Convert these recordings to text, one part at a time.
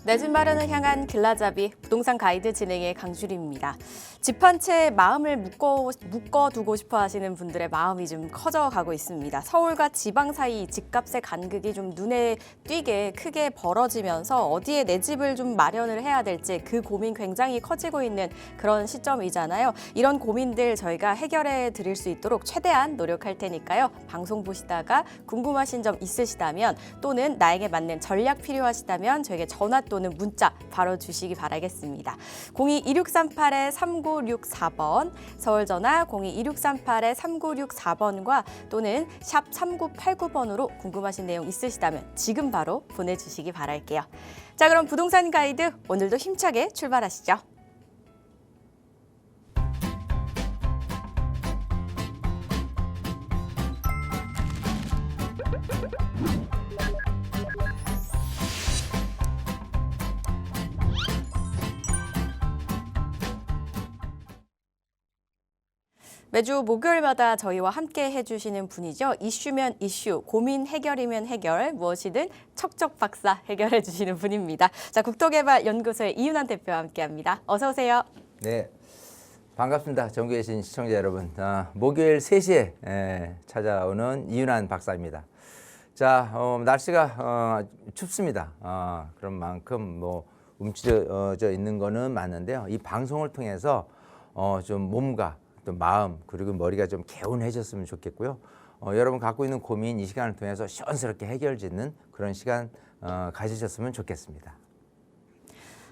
내 집 마련을 향한 길라잡이 부동산 가이드 진행의 강주리입니다. 집 한 채에 마음을 묶어두고 싶어 하시는 분들의 마음이 좀 커져가고 있습니다. 서울과 지방 사이 집값의 간극이 좀 눈에 띄게 크게 벌어지면서 어디에 내 집을 좀 마련을 해야 될지 그 고민 굉장히 커지고 있는 그런 시점이잖아요. 이런 고민들 저희가 해결해 드릴 수 있도록 최대한 노력할 테니까요. 방송 보시다가 궁금하신 점 있으시다면 또는 나에게 맞는 전략 필요하시다면 저에게 전화 또는 문자 바로 주시기 바라겠습니다. 02-2638-3964번, 서울 전화 02-2638-3964번과 또는 샵 3989번으로 궁금하신 내용 있으시다면 지금 바로 보내주시기 바랄게요. 자, 그럼 부동산 가이드 오늘도 힘차게 출발하시죠. 매주 목요일마다 저희와 함께 해주시는 분이죠. 이슈면 이슈, 고민 해결이면 해결, 무엇이든 척척 박사 해결해 주시는 분입니다. 자, 국토개발연구소의 이윤환 대표와 함께합니다. 어서 오세요. 네, 반갑습니다. 전국에 계신 시청자 여러분. 목요일 3시에 찾아오는 이윤환 박사입니다. 자, 날씨가 춥습니다. 그런 만큼 뭐 움츠러져 있는 거는 맞는데요. 이 방송을 통해서 좀 몸과 또 마음 그리고 머리가 좀 개운해졌으면 좋겠고요. 여러분 갖고 있는 고민 이 시간을 통해서 시원스럽게 해결짓는 그런 시간 가지셨으면 좋겠습니다.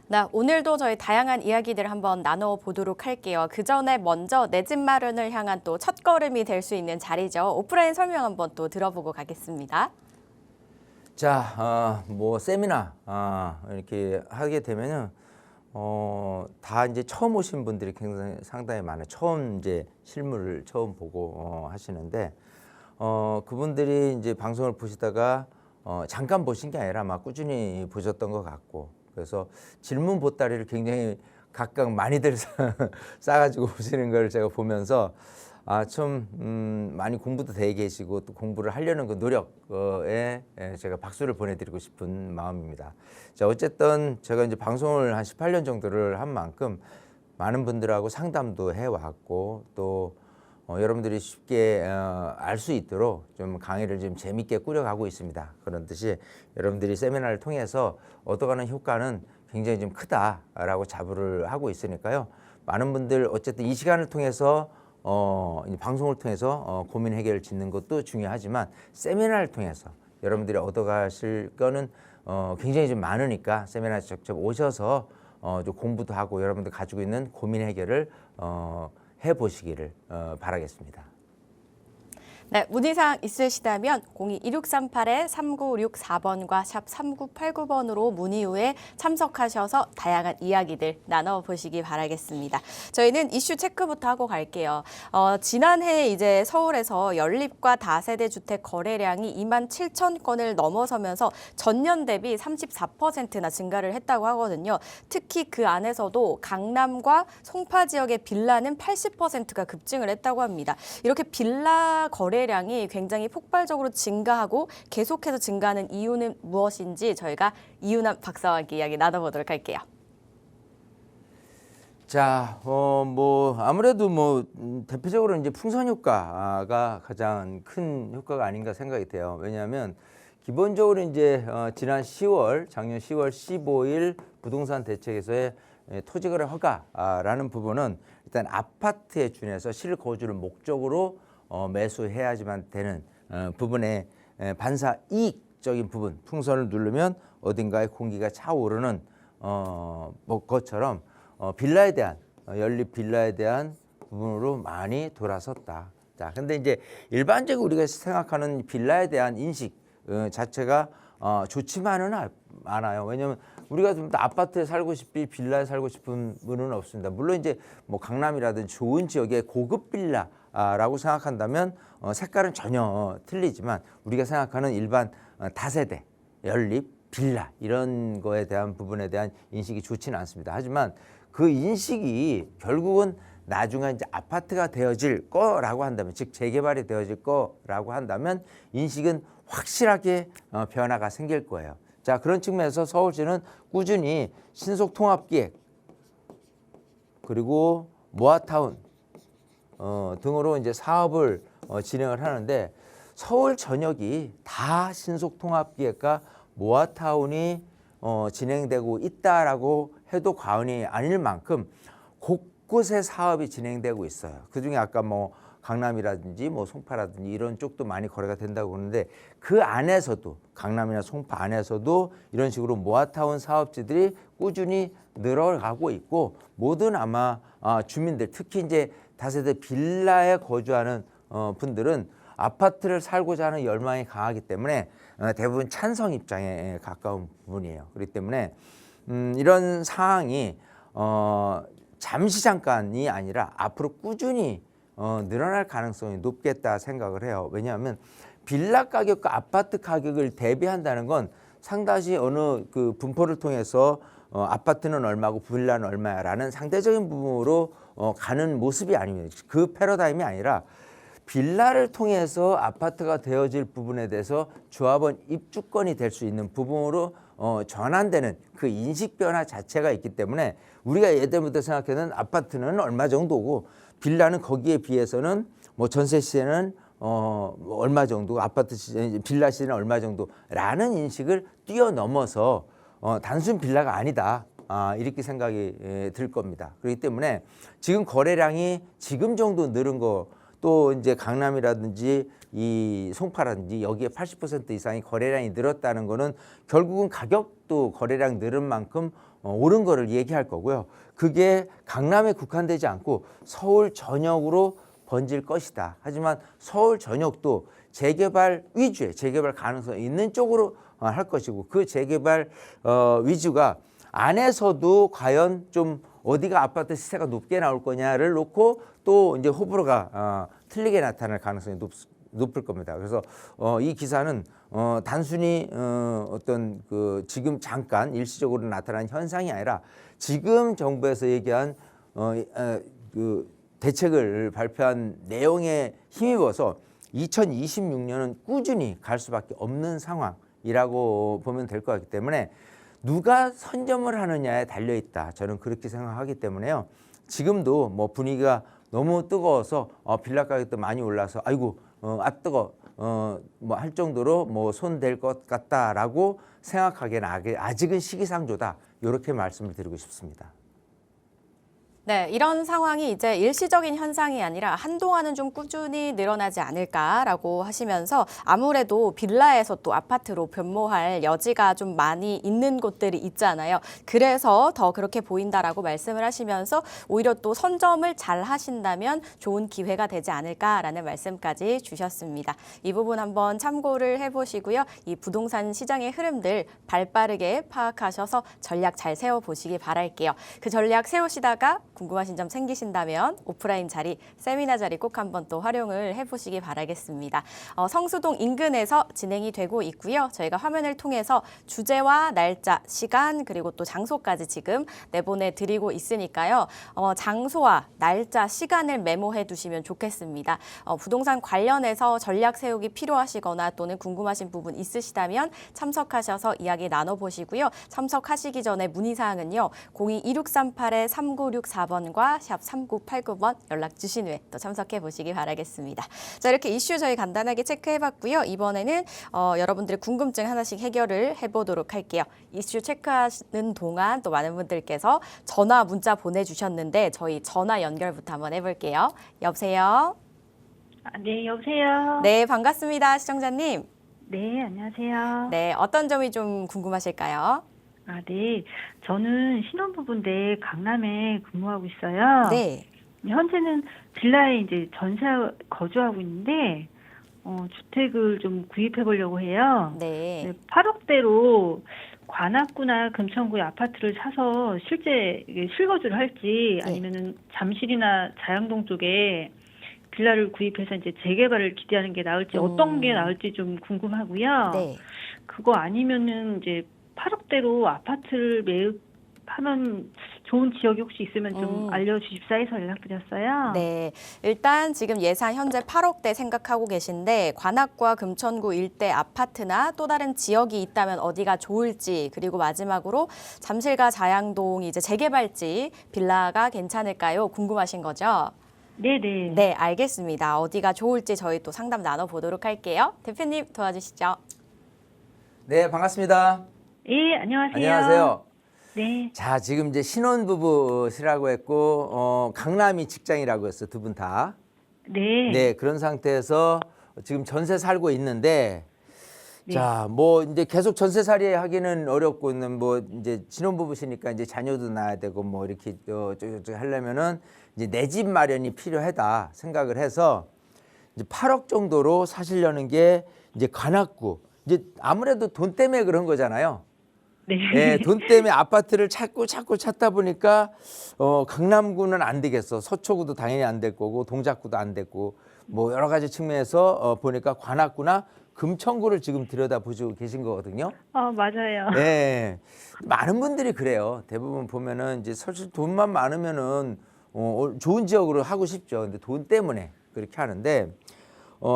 네, 오늘도 저희 다양한 이야기들 한번 나눠보도록 할게요. 그 전에 먼저 내 집 마련을 향한 또 첫걸음이 될 수 있는 자리죠. 오프라인 설명 한번 또 들어보고 가겠습니다. 자, 뭐 세미나 이렇게 하게 되면은 다 이제 처음 오신 분들이 굉장히 상당히 많아요. 처음 이제 실물을 처음 보고 하시는데 그분들이 이제 방송을 보시다가 잠깐 보신 게 아니라 막 꾸준히 보셨던 것 같고, 그래서 질문 보따리를 굉장히 각각 많이들 싸가지고 오시는 걸 제가 보면서 좀 많이 공부도 되게 계시고 또 공부를 하려는 그 노력에 제가 박수를 보내드리고 싶은 마음입니다. 자, 어쨌든 제가 이제 방송을 한 18년 정도를 한 만큼 많은 분들하고 상담도 해왔고 또 여러분들이 쉽게 알 수 있도록 좀 강의를 좀 재밌게 꾸려가고 있습니다. 그런 뜻이 여러분들이 세미나를 통해서 얻어가는 효과는 굉장히 좀 크다라고 자부를 하고 있으니까요. 많은 분들 어쨌든 이 시간을 통해서 방송을 통해서 고민 해결을 짓는 것도 중요하지만 세미나를 통해서 여러분들이 얻어가실 거는 굉장히 좀 많으니까 세미나 직접 오셔서 좀 공부도 하고 여러분들 가지고 있는 고민 해결을 해보시기를 바라겠습니다. 네, 문의사항 있으시다면 02-2638-3964번과 샵 3989번으로 문의 후에 참석하셔서 다양한 이야기들 나눠보시기 바라겠습니다. 저희는 이슈 체크부터 하고 갈게요. 지난해 이제 서울에서 연립과 다세대 주택 거래량이 27,000건을 넘어서면서 전년 대비 34%나 증가를 했다고 하거든요. 특히 그 안에서도 강남과 송파 지역의 빌라는 80%가 급증을 했다고 합니다. 이렇게 빌라 거래량이 굉장히 폭발적으로 증가하고 계속해서 증가하는 이유는 무엇인지 저희가 이윤환 박사와 함께 이야기 나눠보도록 할게요. 자, 뭐 아무래도 뭐 대표적으로 이제 풍선 효과가 가장 큰 효과가 아닌가 생각이 돼요. 왜냐하면 기본적으로 이제 지난 작년 10월 15일 부동산 대책에서의 토지거래 허가라는 부분은 일단 아파트에 준해서 실거주를 목적으로 매수해야지만 되는 부분에 반사 이익적인 부분, 풍선을 누르면 어딘가에 공기가 차오르는 것처럼 빌라에 대한 연립 빌라에 대한 부분으로 많이 돌아섰다. 자, 근데 이제 일반적으로 우리가 생각하는 빌라에 대한 인식 자체가 좋지만은 않아요. 왜냐하면 우리가 좀 아파트에 살고 싶지 빌라에 살고 싶은 분은 없습니다. 물론 이제 뭐 강남이라든지 좋은 지역의 고급 빌라라고 생각한다면 색깔은 전혀 틀리지만 우리가 생각하는 일반 다세대 연립 빌라 이런 거에 대한 부분에 대한 인식이 좋지는 않습니다. 하지만 그 인식이 결국은 나중에 이제 아파트가 되어질 거라고 한다면, 즉 재개발이 되어질 거라고 한다면 인식은 확실하게 변화가 생길 거예요. 자, 그런 측면에서 서울시는 꾸준히 신속통합기획 그리고 모아타운 등으로 이제 사업을 진행을 하는데 서울 전역이 다 신속통합기획과 모아타운이 진행되고 있다라고 해도 과언이 아닐 만큼 곳곳에 사업이 진행되고 있어요. 그중에 아까 뭐 강남이라든지 뭐 송파라든지 이런 쪽도 많이 거래가 된다고 하는데 그 안에서도 강남이나 송파 안에서도 이런 식으로 모아타운 사업지들이 꾸준히 늘어가고 있고 모든 아마 주민들 특히 이제 다세대 빌라에 거주하는 분들은 아파트를 살고자 하는 열망이 강하기 때문에 대부분 찬성 입장에 가까운 부분이에요. 그렇기 때문에 이런 상황이 잠시 잠깐이 아니라 앞으로 꾸준히 늘어날 가능성이 높겠다 생각을 해요. 왜냐하면 빌라 가격과 아파트 가격을 대비한다는 건 상당히 어느 그 분포를 통해서 아파트는 얼마고 빌라는 얼마야라는 상대적인 부분으로 가는 모습이 아닙니다. 그 패러다임이 아니라 빌라를 통해서 아파트가 되어질 부분에 대해서 조합원 입주권이 될 수 있는 부분으로 전환되는 그 인식 변화 자체가 있기 때문에 우리가 예전부터 생각하는 아파트는 얼마 정도고 빌라는 거기에 비해서는 뭐 전세 시세는 얼마 정도, 아파트 시세, 빌라 시세는 얼마 정도라는 인식을 뛰어넘어서 단순 빌라가 아니다. 이렇게 생각이 들 겁니다. 그렇기 때문에 지금 거래량이 지금 정도 늘은 거 또 이제 강남이라든지 이 송파라든지 여기에 80% 이상이 거래량이 늘었다는 거는 결국은 가격도 거래량 늘은 만큼 오른 거를 얘기할 거고요. 그게 강남에 국한되지 않고 서울 전역으로 번질 것이다. 하지만 서울 전역도 재개발 위주의 재개발 가능성이 있는 쪽으로 할 것이고 그 재개발 위주가 안에서도 과연 좀 어디가 아파트 시세가 높게 나올 거냐를 놓고 또 이제 호불호가 틀리게 나타날 가능성이 높을 겁니다. 그래서 이 기사는 단순히 어떤 그 지금 잠깐 일시적으로 나타난 현상이 아니라 지금 정부에서 얘기한 그 대책을 발표한 내용에 힘입어서 2026년은 꾸준히 갈 수밖에 없는 상황이라고 보면 될 것 같기 때문에 누가 선점을 하느냐에 달려 있다. 저는 그렇게 생각하기 때문에요. 지금도 뭐 분위기가 너무 뜨거워서 빌라 가격도 많이 올라서 아이고 뜨거 뭐 할 정도로 뭐 손 댈 것 같다라고 생각하기에는 아직은 시기상조다. 이렇게 말씀을 드리고 싶습니다. 네, 이런 상황이 이제 일시적인 현상이 아니라 한동안은 좀 꾸준히 늘어나지 않을까라고 하시면서 아무래도 빌라에서 또 아파트로 변모할 여지가 좀 많이 있는 곳들이 있잖아요. 그래서 더 그렇게 보인다라고 말씀을 하시면서 오히려 또 선점을 잘 하신다면 좋은 기회가 되지 않을까라는 말씀까지 주셨습니다. 이 부분 한번 참고를 해보시고요. 이 부동산 시장의 흐름들 발빠르게 파악하셔서 전략 잘 세워보시기 바랄게요. 그 전략 세우시다가 궁금하신 점 생기신다면 오프라인 자리, 세미나 자리 꼭 한번 또 활용을 해보시기 바라겠습니다. 성수동 인근에서 진행이 되고 있고요. 저희가 화면을 통해서 주제와 날짜, 시간 그리고 또 장소까지 지금 내보내드리고 있으니까요. 장소와 날짜, 시간을 메모해 두시면 좋겠습니다. 부동산 관련해서 전략 세우기 필요하시거나 또는 궁금하신 부분 있으시다면 참석하셔서 이야기 나눠보시고요. 참석하시기 전에 문의사항은요. 02-2638-3964 4번과 샵 3989번 연락 주신 후에 또 참석해 보시기 바라겠습니다. 자, 이렇게 이슈 저희 간단하게 체크해봤고요. 이번에는 여러분들의 궁금증 하나씩 해결을 해보도록 할게요. 이슈 체크하는 동안 또 많은 분들께서 전화, 문자 보내주셨는데 저희 전화 연결부터 한번 해볼게요. 여보세요? 네, 여보세요? 네, 반갑습니다. 시청자님. 네, 안녕하세요. 네, 어떤 점이 좀 궁금하실까요? 네. 저는 신혼부부인데 강남에 근무하고 있어요. 네. 현재는 빌라에 이제 전세 거주하고 있는데, 주택을 좀 구입해 보려고 해요. 네. 8억대로 관악구나 금천구의 아파트를 사서 실제 실거주를 할지 아니면은 잠실이나 자양동 쪽에 빌라를 구입해서 이제 재개발을 기대하는 게 나을지 어떤 게 나을지 좀 궁금하고요. 네. 그거 아니면은 이제 8억대로 아파트를 매입하면 좋은 지역이 혹시 있으면 좀 알려주십사 해서 연락드렸어요. 네, 일단 지금 예산 현재 8억대 생각하고 계신데 관악구와 금천구 일대 아파트나 또 다른 지역이 있다면 어디가 좋을지, 그리고 마지막으로 잠실과 자양동 이제 재개발지 빌라가 괜찮을까요? 궁금하신 거죠? 네네. 네, 알겠습니다. 어디가 좋을지 저희 또 상담 나눠보도록 할게요. 대표님 도와주시죠. 네, 반갑습니다. 예, 안녕하세요. 안녕하세요. 네. 자, 지금 이제 신혼부부시라고 했고 강남이 직장이라고 했어, 두 분 다. 네. 네, 그런 상태에서 지금 전세 살고 있는데 네. 자, 뭐 이제 계속 전세살이 하기는 어렵고는 뭐 이제 신혼부부시니까 이제 자녀도 낳아야 되고 뭐 이렇게 하려면은 이제 내 집 마련이 필요하다 생각을 해서 이제 8억 정도로 사시려는 게 이제 관악구. 이제 아무래도 돈 때문에 그런 거잖아요. 네. 예, 돈 때문에 아파트를 찾고 찾다 보니까 강남구는 안 되겠어. 서초구도 당연히 안 될 거고 동작구도 안 됐고 뭐 여러 가지 측면에서 보니까 관악구나 금천구를 지금 들여다보시고 계신 거거든요. 맞아요. 네, 많은 분들이 그래요. 대부분 보면은 이제 사실 돈만 많으면은 좋은 지역으로 하고 싶죠. 근데 돈 때문에 그렇게 하는데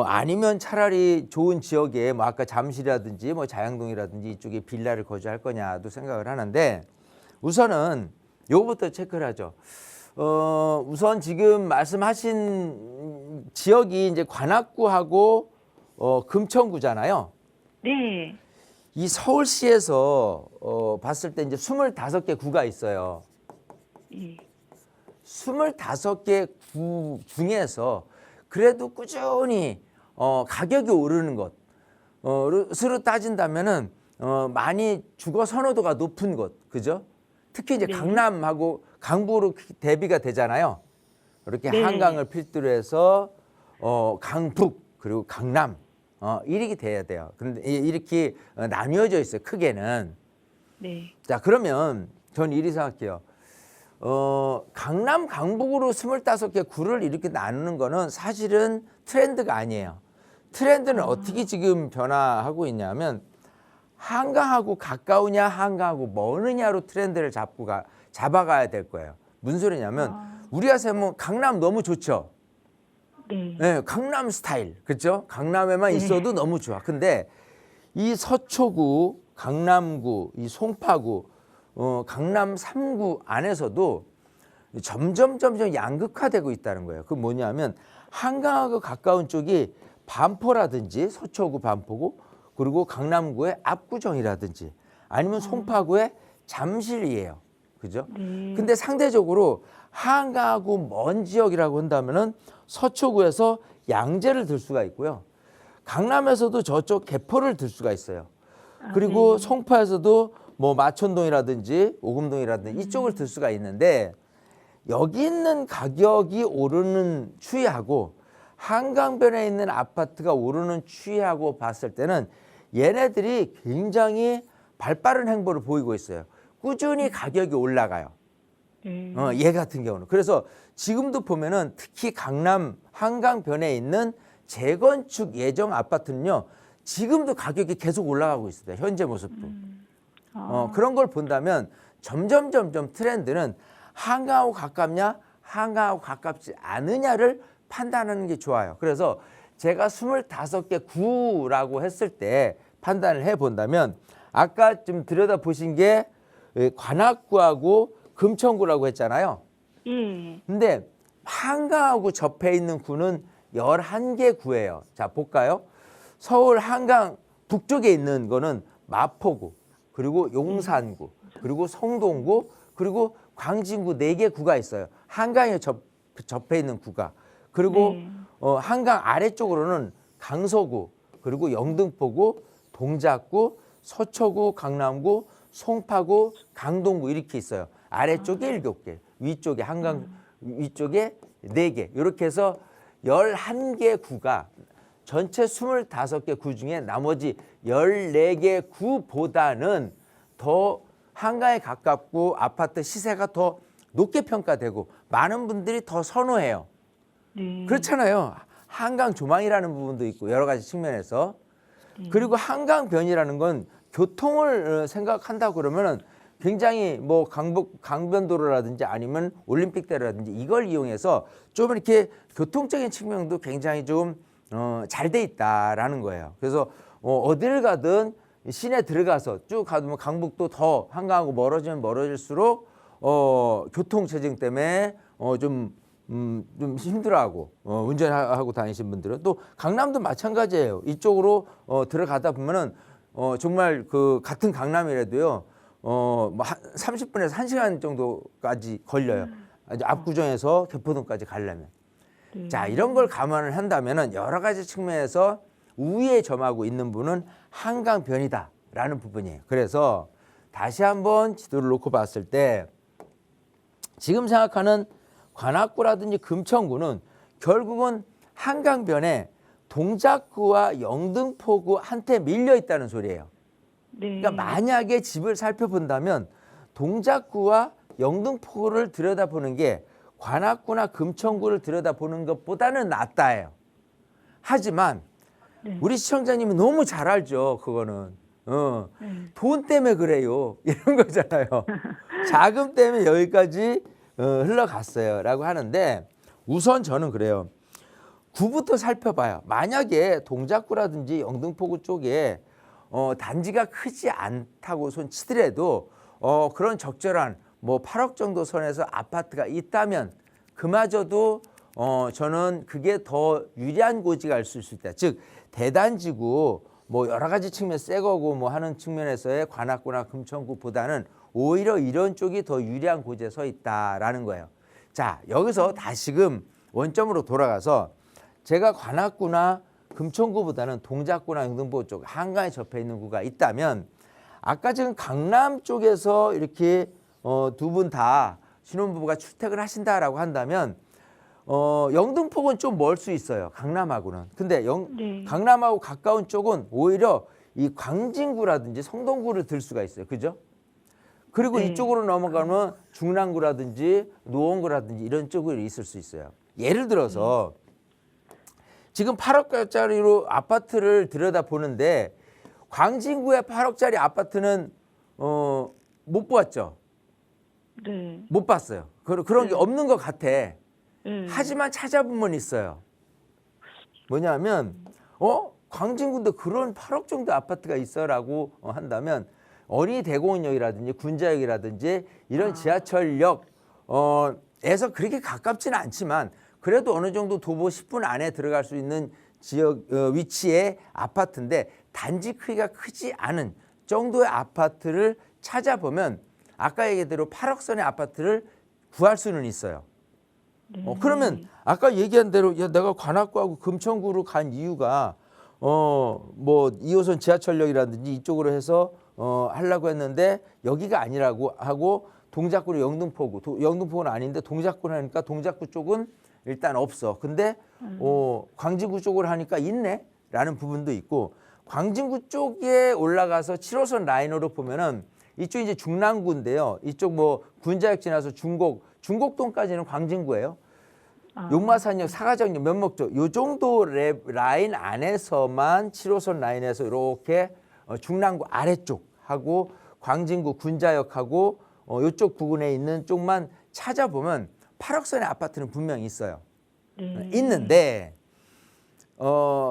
아니면 차라리 좋은 지역에 뭐 아까 잠실이라든지 뭐 자양동이라든지 이쪽에 빌라를 거주할 거냐도 생각을 하는데 우선은 요거부터 체크를 하죠. 우선 지금 말씀하신 지역이 이제 관악구하고 금천구잖아요. 네. 이 서울시에서 봤을 때 이제 25개 구가 있어요. 예. 25개 구 중에서 그래도 꾸준히 가격이 오르는 것으로 따진다면은 많이 주거 선호도가 높은 곳, 그죠? 특히 이제 네. 강남하고 강북으로 대비가 되잖아요. 이렇게 네. 한강을 필두로 해서 강북 그리고 강남 이렇게 돼야 돼요. 근데 이렇게 나뉘어져 있어요. 크게는. 네. 자, 그러면 전 이리 생각해요. 강남, 강북으로 25개 구를 이렇게 나누는 거는 사실은 트렌드가 아니에요. 트렌드는 어떻게 지금 변화하고 있냐면 한강하고 가까우냐, 한강하고 머느냐로 트렌드를 잡아가야 될 거예요. 무슨 소리냐면 우리가 생각하면 강남 너무 좋죠. 네. 네, 강남 스타일, 그렇죠? 강남에만 있어도 너무 좋아. 근데 이 서초구, 강남구, 이 송파구, 강남 3구 안에서도 점점 양극화되고 있다는 거예요. 그 뭐냐면 한강하고 가까운 쪽이 반포라든지 서초구 반포구 그리고 강남구의 압구정이라든지 아니면 송파구의 잠실이에요. 그죠? 네. 근데 상대적으로 한강하고 먼 지역이라고 한다면은 서초구에서 양재를 들 수가 있고요. 강남에서도 저쪽 개포를 들 수가 있어요. 그리고 송파에서도 뭐 마천동이라든지 오금동이라든지 이쪽을 들 수가 있는데 여기 있는 가격이 오르는 추이하고 한강변에 있는 아파트가 오르는 추이하고 봤을 때는 얘네들이 굉장히 발빠른 행보를 보이고 있어요. 꾸준히 가격이 올라가요. 얘 같은 경우는. 그래서 지금도 보면은 특히 강남 한강변에 있는 재건축 예정 아파트는요. 지금도 가격이 계속 올라가고 있습니다. 현재 모습도. 그런 걸 본다면 점점 트렌드는 한강하고 가깝냐 한강하고 가깝지 않느냐를 판단하는 게 좋아요. 그래서 제가 25개 구라고 했을 때 판단을 해본다면 아까 좀 들여다보신 게 관악구하고 금천구라고 했잖아요. 예. 근데 한강하고 접해 있는 구는 11개 구예요. 자, 볼까요? 서울 한강 북쪽에 있는 거는 마포구, 그리고 용산구, 그리고 성동구, 그리고 광진구 4개 구가 있어요. 한강에 접해 있는 구가. 그리고 네. 한강 아래쪽으로는 강서구, 그리고 영등포구, 동작구, 서초구, 강남구, 송파구, 강동구 이렇게 있어요. 아래쪽에 7개, 위쪽에 한강 위쪽에 4개. 이렇게 해서 11개 구가 전체 25개 구 중에 나머지 14개 구보다는 더 한강에 가깝고 아파트 시세가 더 높게 평가되고 많은 분들이 더 선호해요. 네. 그렇잖아요. 한강 조망이라는 부분도 있고 여러 가지 측면에서. 그리고 한강변이라는 건 교통을 생각한다 그러면은 굉장히 뭐 강변도로라든지 아니면 올림픽대로라든지 이걸 이용해서 좀 이렇게 교통적인 측면도 굉장히 좀 잘 돼 있다라는 거예요. 그래서 어딜 가든 시내 들어가서 쭉 가면 강북도 더 한강하고 멀어지면 멀어질수록 교통 체증 때문에 좀 힘들어하고 운전하고 다니신 분들은 또 강남도 마찬가지예요. 이쪽으로 들어가다 보면은 정말 그 같은 강남이라도요. 뭐 30분에서 1시간 정도까지 걸려요. 압구정에서 개포동까지 가려면. 자, 이런 걸 감안을 한다면은 여러 가지 측면에서 우위에 점하고 있는 분은 한강변이다라는 부분이에요. 그래서 다시 한번 지도를 놓고 봤을 때 지금 생각하는 관악구라든지 금천구는 결국은 한강변에 동작구와 영등포구 한테 밀려 있다는 소리예요. 네. 그러니까 만약에 집을 살펴본다면 동작구와 영등포구를 들여다보는 게 관악구나 금천구를 들여다보는 것보다는 낫다예요. 하지만 네. 우리 시청자님은 너무 잘 알죠. 그거는. 네. 돈 때문에 그래요. 이런 거잖아요. 자금 때문에 여기까지 흘러갔어요. 라고 하는데 우선 저는 그래요. 구부터 살펴봐요. 만약에 동작구라든지 영등포구 쪽에 단지가 크지 않다고 손 치더라도 그런 적절한 뭐 8억 정도 선에서 아파트가 있다면 그마저도 저는 그게 더 유리한 고지가 갈 수 있다. 즉 대단지고 뭐 여러 가지 측면 새 거고 뭐 하는 측면에서의 관악구나 금천구보다는 오히려 이런 쪽이 더 유리한 고지에 서 있다라는 거예요. 자, 여기서 다시금 원점으로 돌아가서 제가 관악구나 금천구보다는 동작구나 영등포구 쪽 한강에 접해 있는 구가 있다면 아까 지금 강남 쪽에서 이렇게 두 분 다 신혼부부가 출퇴근 하신다라고 한다면 영등포구는 좀 멀 수 있어요. 강남하고는. 근데 네. 강남하고 가까운 쪽은 오히려 이 광진구라든지 성동구를 들 수가 있어요. 그죠? 그리고 네. 이쪽으로 넘어가면 중랑구라든지 노원구라든지 이런 쪽으로 있을 수 있어요. 예를 들어서 지금 8억짜리로 아파트를 들여다보는데 광진구에 8억짜리 아파트는 못 보았죠. 네. 못 봤어요. 그런 게 없는 것 같아. 네. 하지만 찾아보면 있어요. 뭐냐면 광진구인데 그런 8억 정도 아파트가 있어라고 한다면 어린이 대공원역이라든지 군자역이라든지 이런 지하철역 에서 그렇게 가깝지는 않지만 그래도 어느 정도 도보 10분 안에 들어갈 수 있는 지역 위치의 아파트인데 단지 크기가 크지 않은 정도의 아파트를 찾아보면 아까 얘기대로 8억 선의 아파트를 구할 수는 있어요. 그러면 아까 얘기한 대로 야, 내가 관악구하고 금천구로 간 이유가 뭐 2호선 지하철역이라든지 이쪽으로 해서 하려고 했는데 여기가 아니라고 하고 동작구로 영등포구는 아닌데 동작구를 하니까 동작구 쪽은 일단 없어. 근데 광진구 쪽으로 하니까 있네 라는 부분도 있고 광진구 쪽에 올라가서 7호선 라인으로 보면은 이쪽 이제 중랑구인데요. 이쪽 뭐 군자역 지나서 중곡동까지는 광진구예요. 용마산역, 사가정역, 면목적 요 정도 라인 안에서만 7호선 라인에서 이렇게 중랑구 아래쪽하고 광진구 군자역하고 이쪽 부근에 있는 쪽만 찾아보면 8억선의 아파트는 분명히 있어요. 네. 있는데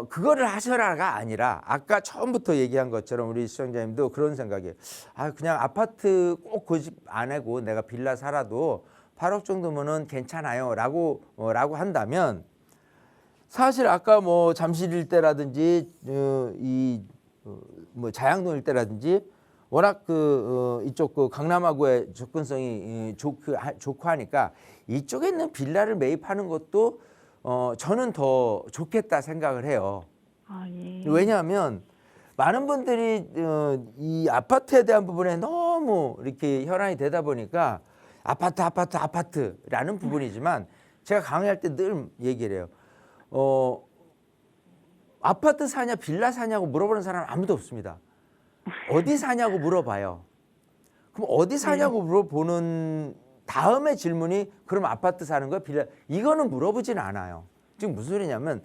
그거를 하셔라가 아니라 아까 처음부터 얘기한 것처럼 우리 시청자님도 그런 생각이에요. 그냥 아파트 꼭 그 집 안 하고 내가 빌라 살아도 8억 정도면은 괜찮아요 라고 한다면 사실 아까 뭐 잠실 일대라든지 뭐 자양동 일대라든지 워낙 이쪽 강남하고의 접근성이 좋고 하니까 이쪽에 있는 빌라를 매입하는 것도 저는 더 좋겠다 생각을 해요. 예. 왜냐하면 많은 분들이 이 아파트에 대한 부분에 너무 이렇게 혈안이 되다 보니까 아파트라는 부분이지만 제가 강의할 때 늘 얘기를 해요. 아파트 사냐 빌라 사냐고 물어보는 사람은 아무도 없습니다. 어디 사냐고 물어봐요. 그럼 어디 사냐고 물어보는 다음에 질문이 그럼 아파트 사는 거야 빌라 이거는 물어보지는 않아요. 지금 무슨 소리냐면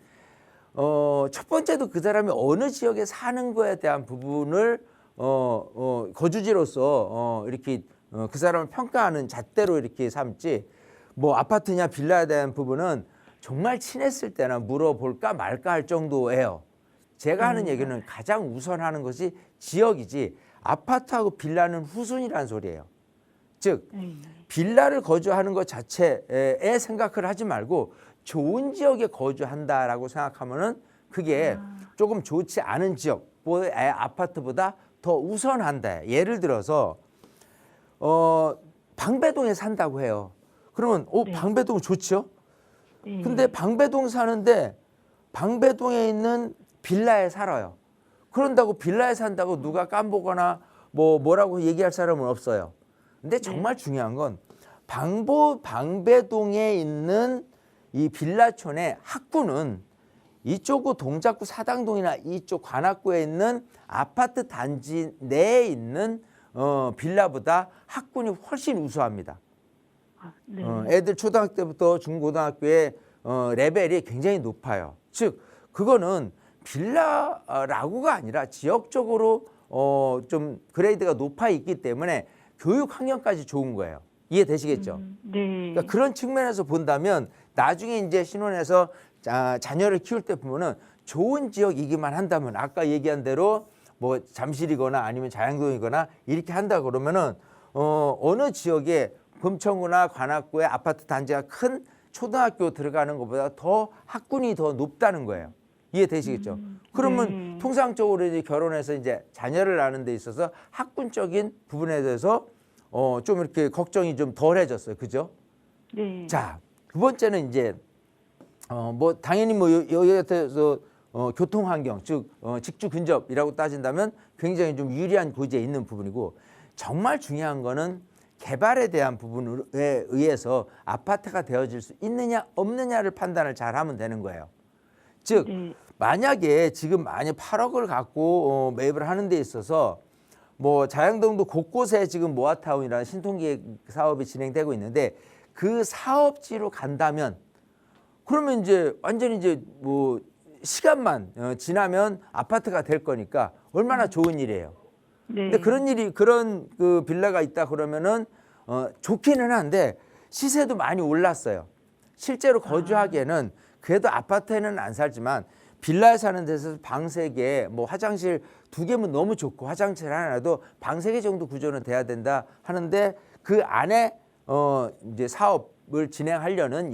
첫 번째도 그 사람이 어느 지역에 사는 거에 대한 부분을 거주지로서 이렇게 그 사람을 평가하는 잣대로 이렇게 삼지 뭐 아파트냐 빌라에 대한 부분은 정말 친했을 때나 물어볼까 말까 할 정도예요. 제가 하는 얘기는 가장 우선하는 것이 지역이지 아파트하고 빌라는 후순위라는 소리예요. 즉 빌라를 거주하는 것 자체에 생각을 하지 말고 좋은 지역에 거주한다라고 생각하면은 그게 조금 좋지 않은 지역의 아파트보다 더 우선한다. 예를 들어서 방배동에 산다고 해요. 그러면 네. 방배동 좋죠? 근데 방배동 사는데 방배동에 있는 빌라에 살아요. 그런다고 빌라에 산다고 누가 깜보거나 뭐라고 얘기할 사람은 없어요. 근데 정말 중요한 건 방배동에 있는 이 빌라촌의 학구는 이쪽 동작구 사당동이나 이쪽 관악구에 있는 아파트 단지 내에 있는 빌라보다 학군이 훨씬 우수합니다. 네. 애들 초등학교 때부터 중고등학교의 레벨이 굉장히 높아요. 즉 그거는 빌라라고가 아니라 지역적으로 좀 그레이드가 높아 있기 때문에 교육 환경까지 좋은 거예요. 이해되시겠죠? 네. 그러니까 그런 측면에서 본다면 나중에 이제 신혼해서 자녀를 키울 때 보면은 좋은 지역이기만 한다면 아까 얘기한 대로 뭐 잠실이거나 아니면 자양동이거나 이렇게 한다 그러면은 어느 지역에 금천구나 관악구에 아파트 단지가 큰 초등학교 들어가는 것보다 더 학군이 더 높다는 거예요. 이해되시겠죠? 그러면 통상적으로 이제 결혼해서 이제 자녀를 낳는 데 있어서 학군적인 부분에 대해서 좀 이렇게 걱정이 좀 덜해졌어요. 그죠? 네. 자, 두 번째는 이제 뭐 당연히 뭐 여기 같아서 교통 환경 즉 직주 근접이라고 따진다면 굉장히 좀 유리한 고지에 있는 부분이고 정말 중요한 거는 개발에 대한 부분에 의해서 아파트가 되어질 수 있느냐 없느냐를 판단을 잘 하면 되는 거예요. 즉 만약에 지금 만약 8억을 갖고 매입을 하는 데 있어서 뭐 자양동도 곳곳에 지금 모아타운이라는 신통기획 사업이 진행되고 있는데 그 사업지로 간다면 그러면 이제 완전히 이제 뭐 시간만 지나면 아파트가 될 거니까 얼마나 좋은 일이에요. 네. 근데 그런 그 빌라가 있다 그러면은 좋기는 한데 시세도 많이 올랐어요. 실제로 거주하기에는 그래도 아파트에는 안 살지만 빌라에 사는 데서 방 3개, 뭐 화장실 2개면 너무 좋고 화장실 하나라도 방 3개 정도 구조는 돼야 된다 하는데 그 안에 이제 사업을 진행하려는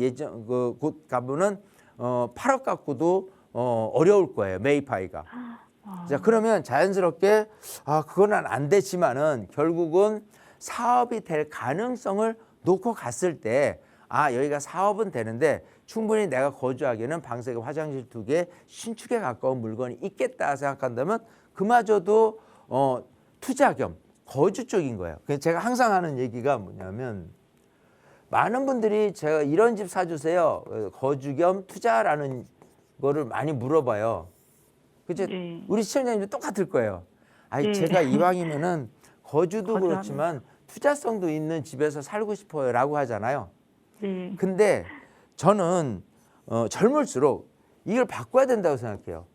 곳 가보는 8억 갖고도 어려울 거예요. 매입하기가. 자, 그러면 자연스럽게 그거는 안 되지만은 결국은 사업이 될 가능성을 놓고 갔을 때 여기가 사업은 되는데 충분히 내가 거주하기에는 방 3개, 화장실 2개, 신축에 가까운 물건이 있겠다 생각한다면 그마저도 투자 겸 거주 쪽인 거예요. 그래서 제가 항상 하는 얘기가 뭐냐면 많은 분들이 제가 이런 집 사주세요. 거주 겸 투자라는 거를 많이 물어봐요. 그죠? 네. 우리 시청자님도 똑같을 거예요. 네. 제가 이왕이면은 거주도 거주하면. 그렇지만 투자성도 있는 집에서 살고 싶어요라고 하잖아요. 네. 근데 저는 젊을수록 이걸 바꿔야 된다고 생각해요.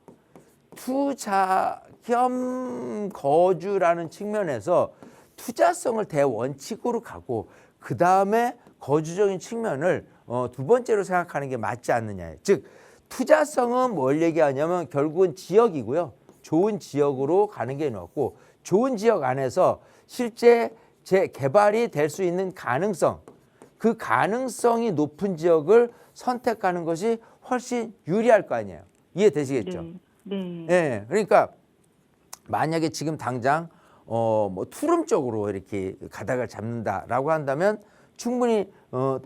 투자 겸 거주라는 측면에서 투자성을 대원칙으로 가고 그 다음에 거주적인 측면을 두 번째로 생각하는 게 맞지 않느냐. 즉 투자성은 뭘 얘기하냐면 결국은 지역이고요. 좋은 지역으로 가는 게 맞고 좋은 지역 안에서 실제 재개발이 될 수 있는 가능성, 그 가능성이 높은 지역을 선택하는 것이 훨씬 유리할 거 아니에요. 이해되시겠죠? 네. 네. 그러니까 만약에 지금 당장 뭐 투룸 쪽으로 이렇게 가닥을 잡는다라고 한다면 충분히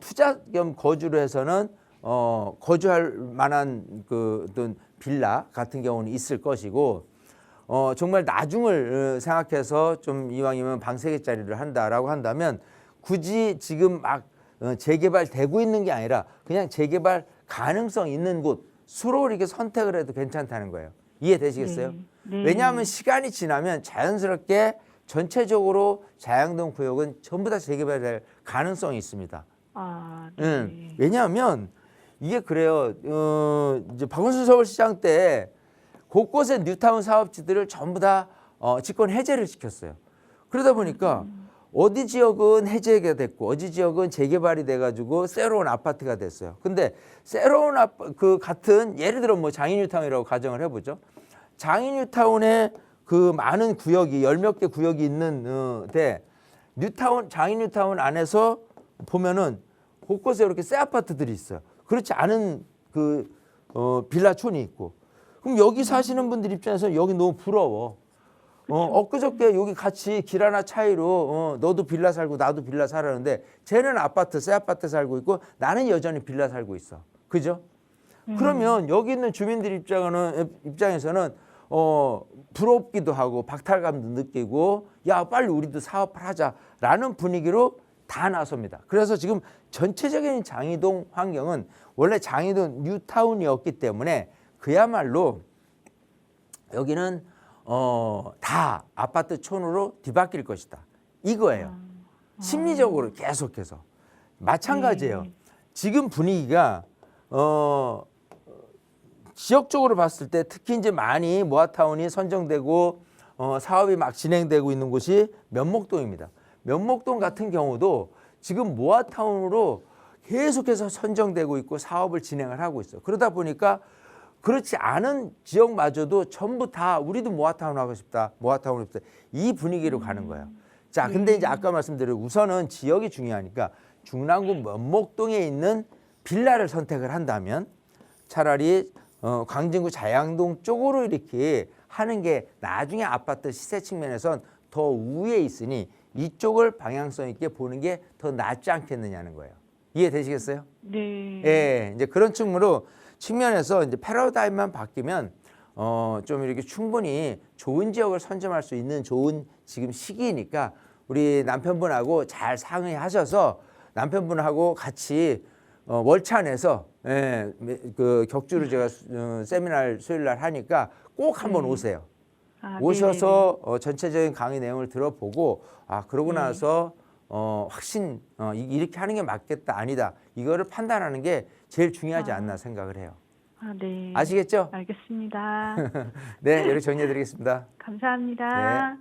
투자 겸 거주로 해서는 거주할 만한 그 어떤 빌라 같은 경우는 있을 것이고 정말 나중을 생각해서 좀 이왕이면 방 3개짜리를 한다라고 한다면 굳이 지금 막 재개발되고 있는 게 아니라 그냥 재개발 가능성 있는 곳으로 이렇게 선택을 해도 괜찮다는 거예요. 이해되시겠어요? 네. 왜냐하면 시간이 지나면 자연스럽게 전체적으로 자양동 구역은 전부 다 재개발될 가능성이 있습니다. 네. 왜냐하면 이게 그래요. 이제 박원순 서울시장 때 곳곳에 뉴타운 사업지들을 전부 다 직권 해제를 시켰어요. 그러다 보니까 어디 지역은 해제가 됐고 어디 지역은 재개발이 돼가지고 새로운 아파트가 됐어요. 근데 새로운 그 같은 예를 들어 뭐 장인뉴타운이라고 가정을 해보죠. 장인뉴타운에 그 많은 구역이 10몇 개 구역이 있는데 장인뉴타운 안에서 보면은 곳곳에 이렇게 새 아파트들이 있어요. 그렇지 않은 그 빌라촌이 있고. 그럼 여기 사시는 분들 입장에서 여기 너무 부러워. 엊그저께 여기 같이 길 하나 차이로 너도 빌라 살고 나도 빌라 살았는데 쟤는 아파트 새 아파트 살고 있고 나는 여전히 빌라 살고 있어. 그죠? 그러면 여기 있는 주민들 입장에서는 부럽기도 하고 박탈감도 느끼고 야 빨리 우리도 사업을 하자라는 분위기로 다 나섭니다. 그래서 지금 전체적인 장이동 환경은 원래 장이동 뉴타운이었기 때문에 그야말로 여기는 다 아파트촌으로 뒤바뀔 것이다. 이거예요. 심리적으로 계속해서. 마찬가지예요. 지금 분위기가 지역적으로 봤을 때 특히 이제 많이 모아타운이 선정되고 사업이 막 진행되고 있는 곳이 면목동입니다. 면목동 같은 경우도 지금 모아타운으로 계속해서 선정되고 있고 사업을 진행을 하고 있어. 그러다 보니까 그렇지 않은 지역마저도 전부 다 우리도 모아타운 하고 싶다. 모아타운 하고 싶다. 이 분위기로 가는 거예요. 자, 근데 이제 아까 말씀드린 우선은 지역이 중요하니까 중랑구 면목동에 있는 빌라를 선택을 한다면 차라리 광진구 자양동 쪽으로 이렇게 하는 게 나중에 아파트 시세 측면에선 더 우위에 있으니 이쪽을 방향성 있게 보는 게 더 낫지 않겠느냐는 거예요. 이해되시겠어요? 네. 예, 이제 그런 측면에서 이제 패러다임만 바뀌면 좀 이렇게 충분히 좋은 지역을 선점할 수 있는 좋은 지금 시기니까 우리 남편분하고 잘 상의하셔서 남편분하고 같이 월찬에서 그 격주로 제가 세미나를 수요일 날 하니까 꼭 한번 오세요. 오셔서 전체적인 강의 내용을 들어보고 그러고 나서 확신 이렇게 하는 게 맞겠다 아니다 이거를 판단하는 게 제일 중요하지 않나 생각을 해요. 네. 아시겠죠? 알겠습니다. 네, 이렇게 정리해드리겠습니다. 감사합니다.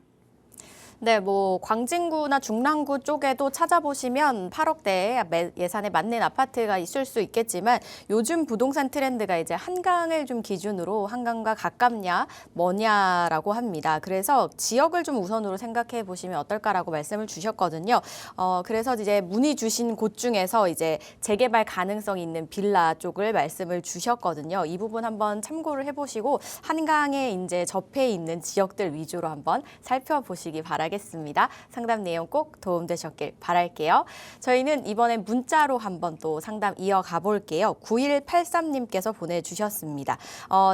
네, 뭐 광진구나 중랑구 쪽에도 찾아보시면 8억대 예산에 맞는 아파트가 있을 수 있겠지만 요즘 부동산 트렌드가 이제 한강을 좀 기준으로 한강과 가깝냐 뭐냐라고 합니다. 그래서 지역을 좀 우선으로 생각해 보시면 어떨까라고 말씀을 주셨거든요. 그래서 이제 문의 주신 곳 중에서 이제 재개발 가능성 있는 빌라 쪽을 말씀을 주셨거든요. 이 부분 한번 참고를 해보시고 한강에 이제 접해 있는 지역들 위주로 한번 살펴보시기 바랍니다. 겠습니다. 상담 내용 꼭 도움되셨길 바랄게요. 저희는 이번엔 문자로 한번 또 상담 이어가 볼게요. 9183님께서 보내주셨습니다.